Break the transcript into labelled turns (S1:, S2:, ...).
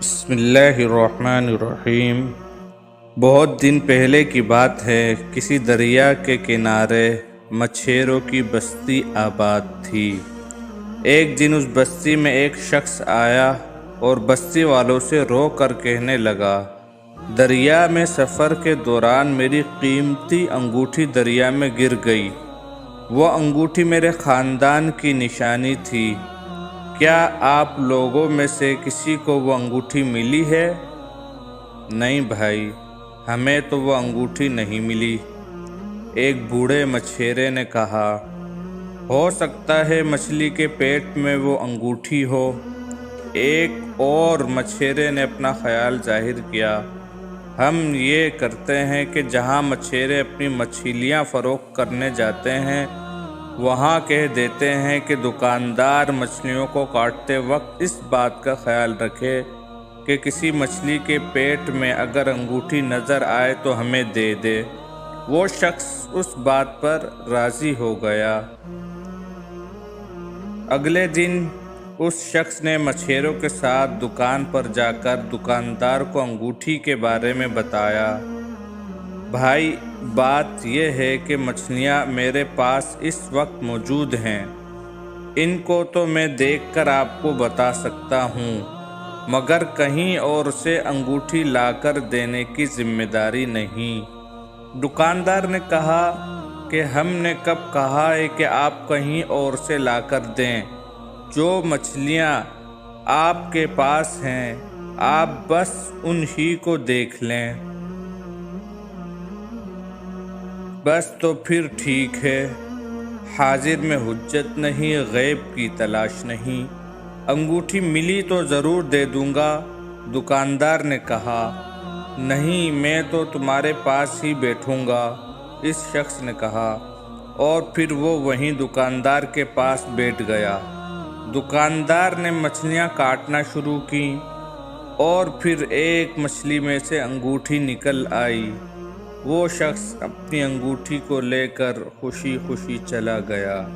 S1: بسم اللہ الرحمن الرحیم۔ بہت دن پہلے کی بات ہے، کسی دریا کے کنارے مچھیروں کی بستی آباد تھی۔ ایک دن اس بستی میں ایک شخص آیا اور بستی والوں سے رو کر کہنے لگا، دریا میں سفر کے دوران میری قیمتی انگوٹھی دریا میں گر گئی۔ وہ انگوٹھی میرے خاندان کی نشانی تھی۔ کیا آپ لوگوں میں سے کسی کو وہ انگوٹھی ملی ہے؟ نہیں بھائی، ہمیں تو وہ انگوٹھی نہیں ملی۔ ایک بوڑھے مچھیرے نے کہا، ہو سکتا ہے مچھلی کے پیٹ میں وہ انگوٹھی ہو۔ ایک اور مچھیرے نے اپنا خیال ظاہر کیا، ہم یہ کرتے ہیں کہ جہاں مچھیرے اپنی مچھلیاں فروخت کرنے جاتے ہیں وہاں کہہ دیتے ہیں کہ دکاندار مچھلیوں کو کاٹتے وقت اس بات کا خیال رکھے کہ کسی مچھلی کے پیٹ میں اگر انگوٹھی نظر آئے تو ہمیں دے دے۔ وہ شخص اس بات پر راضی ہو گیا۔ اگلے دن اس شخص نے مچھیروں کے ساتھ دکان پر جا کر دکاندار کو انگوٹھی کے بارے میں بتایا۔ بھائی، بات یہ ہے کہ مچھلیاں میرے پاس اس وقت موجود ہیں، ان کو تو میں دیکھ کر آپ کو بتا سکتا ہوں، مگر کہیں اور سے انگوٹھی لا کر دینے کی ذمہ داری نہیں۔ دکاندار نے کہا کہ ہم نے کب کہا ہے کہ آپ کہیں اور سے لا کر دیں؟ جو مچھلیاں آپ کے پاس ہیں آپ بس ان ہی کو دیکھ لیں۔ بس تو پھر ٹھیک ہے، حاضر میں حجت نہیں، غیب کی تلاش نہیں، انگوٹھی ملی تو ضرور دے دوں گا۔ دکاندار نے کہا، نہیں، میں تو تمہارے پاس ہی بیٹھوں گا۔ اس شخص نے کہا، اور پھر وہ وہیں دکاندار کے پاس بیٹھ گیا۔ دکاندار نے مچھلیاں کاٹنا شروع کیں اور پھر ایک مچھلی میں سے انگوٹھی نکل آئی۔ وہ شخص اپنی انگوٹھی کو لے کر خوشی خوشی چلا گیا۔